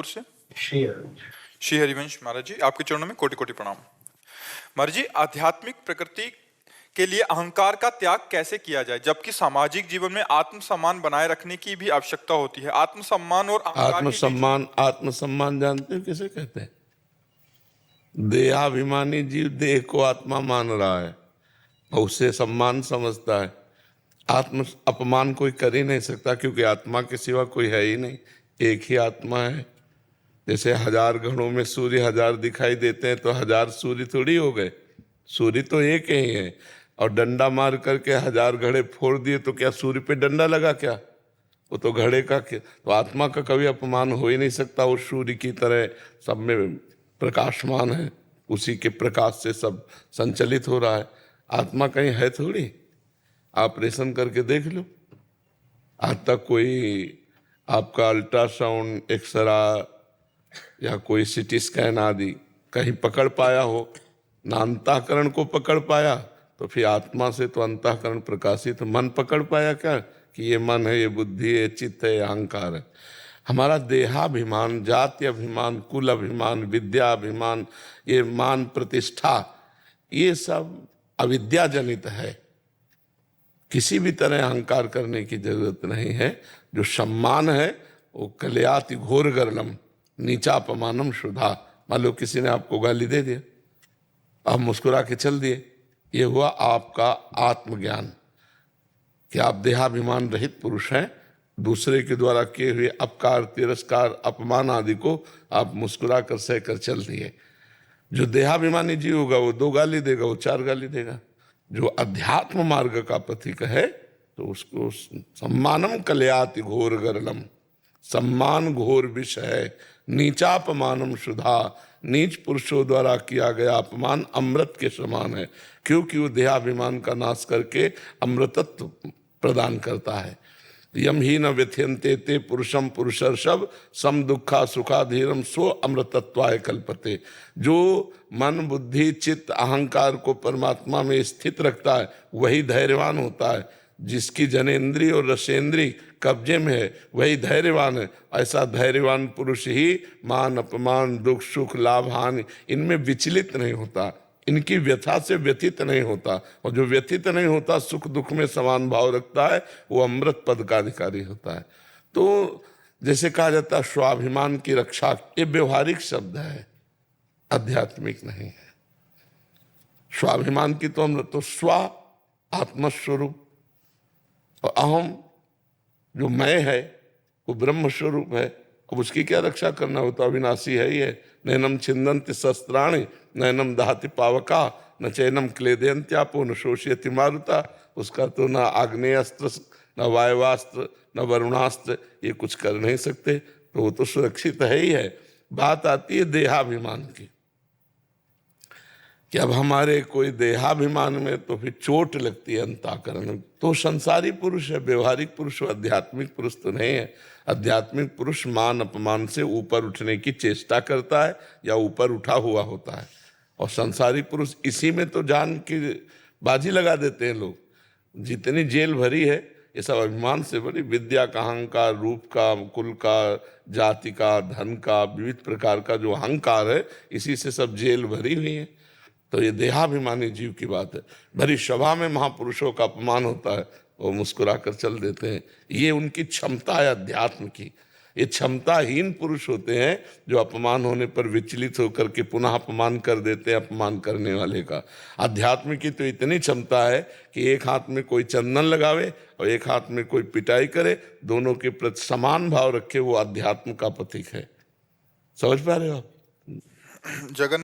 गोरखपुर से। श्री हरिवंश महाराज जी, आपके चरणों में कोटि कोटि प्रणाम। महाराज जी, आध्यात्मिक प्रकृति के लिए अहंकार का त्याग कैसे किया जाए, जबकि सामाजिक जीवन में आत्मसम्मान बनाए रखने की भी आवश्यकता होती है। आत्मसम्मान और अहंकार आत्मसम्मान जानते हो किसे कहते हैं? देहाभिमानी जीव देह को आत्मा मान रहा है और उसे सम्मान समझता है। आत्म अपमान कोई कर ही नहीं सकता, क्योंकि आत्मा के सिवा कोई है ही नहीं, एक ही आत्मा है। जैसे 1000 घड़ों में सूर्य 1000 दिखाई देते हैं, तो 1000 सूर्य थोड़ी हो गए, सूर्य तो एक ही है। और डंडा मार करके 1000 घड़े फोड़ दिए तो क्या सूर्य पे डंडा लगा क्या? वो तो घड़े का। तो आत्मा का कभी अपमान हो ही नहीं सकता। वो सूर्य की तरह सब में प्रकाशमान है, उसी के प्रकाश से सब संचलित हो रहा है। आत्मा कहीं है थोड़ी, ऑपरेशन करके देख लो। आज तक कोई आपका अल्ट्रासाउंड, एक्सरा या कोई सिटी स्कैन आदि कहीं पकड़ पाया हो ना? अंतःकरण को पकड़ पाया, तो फिर आत्मा से तो अंतःकरण प्रकाशित। मन पकड़ पाया क्या कि ये मन है, ये बुद्धि है, चित्त है, अहंकार है? हमारा देहाभिमान, जाति अभिमान, कुल अभिमान, विद्या अभिमान, ये मान प्रतिष्ठा, ये सब अविद्या जनित है। किसी भी तरह अहंकार करने की जरूरत नहीं है। जो सम्मान है वो कलयाति घोर गर्णम नीचा अपमानम शुद्धा। मान लो किसी ने आपको गाली दे दिया, आप मुस्कुरा के चल दिए, ये हुआ आपका आत्मज्ञान कि आप देहाभिमान रहित पुरुष हैं। दूसरे के द्वारा किए हुए अपकार, तिरस्कार, अपमान आदि को आप मुस्कुरा कर सह कर चल दिए। जो देहाभिमानी जीव होगा वो 2 गाली देगा, वो 4 गाली देगा। जो अध्यात्म मार्ग का पथिक है तो उसको सम्मानम कलयाति घोर गर्णम, सम्मान घोर विष है। नीचापमानम शुद्धा, नीच पुरुषों द्वारा किया गया अपमान अमृत के समान है, क्योंकि वो देहाभिमान का नाश करके अमृतत्व प्रदान करता है। यम ही न व्यथ्यन्ते ते पुरुषम पुरुषर्षभ सम दुखा सुखाधीरम सो अमृतत्वाय कल्पते। जो मन, बुद्धि, चित्त, अहंकार को परमात्मा में स्थित रखता है वही धैर्यवान होता है। जिसकी जनेन्द्रिय और रसेंद्रिय कब्जे में है वही धैर्यवान है। ऐसा धैर्यवान पुरुष ही मान, अपमान, दुख, सुख, लाभ, हानि इनमें विचलित नहीं होता, इनकी व्यथा से व्यथित नहीं होता। और जो व्यथित नहीं होता, सुख दुख में समान भाव रखता है, वो अमृत पद का अधिकारी होता है। तो जैसे कहा जाता है स्वाभिमान की रक्षा, ये व्यवहारिक शब्द है, आध्यात्मिक नहीं है। स्वाभिमान की तो अमृत, तो स्व आत्मस्वरूप और अहम जो मैं है वो ब्रह्म स्वरूप है। अब उसकी क्या रक्षा करना होता? अविनाशी है ही है। नैनम छिन्दन्ति शस्त्राणि नैनम दहति पावका न चैनम क्लेदयन्त्यापो न शोषयति मारुता। उसका तो ना आग्नेयास्त्र, न वायवास्त्र, न वरुणास्त्र, ये कुछ कर नहीं सकते, तो वो तो सुरक्षित है ही है। बात आती है देहाभिमान की कि अब हमारे कोई देहाभिमान में तो फिर चोट लगती है अंतःकरण में। तो संसारी पुरुष है, व्यवहारिक पुरुष, आध्यात्मिक पुरुष तो नहीं है। आध्यात्मिक पुरुष मान अपमान से ऊपर उठने की चेष्टा करता है या ऊपर उठा हुआ होता है। और संसारी पुरुष इसी में तो जान की बाजी लगा देते हैं लोग। जितनी जेल भरी है ये सब अभिमान से भरी, विद्या का अहंकार, रूप का, कुल का, जाति का, धन का, विविध प्रकार का जो अहंकार है, इसी से सब जेल भरी हुई है। तो ये देहाभिमानी जीव की बात है। भरी सभा में महापुरुषों का अपमान होता है, वो मुस्कुरा कर चल देते हैं। ये उनकी क्षमता है अध्यात्म की। ये क्षमताहीन पुरुष होते हैं जो अपमान होने पर विचलित होकर के पुनः अपमान कर देते हैं अपमान करने वाले का। अध्यात्म की तो इतनी क्षमता है कि एक हाथ में कोई चंदन लगावे और एक हाथ में कोई पिटाई करे, दोनों के प्रति समान भाव रखे, वो अध्यात्म का प्रतीक है। समझ पा रहे हो आप? जगन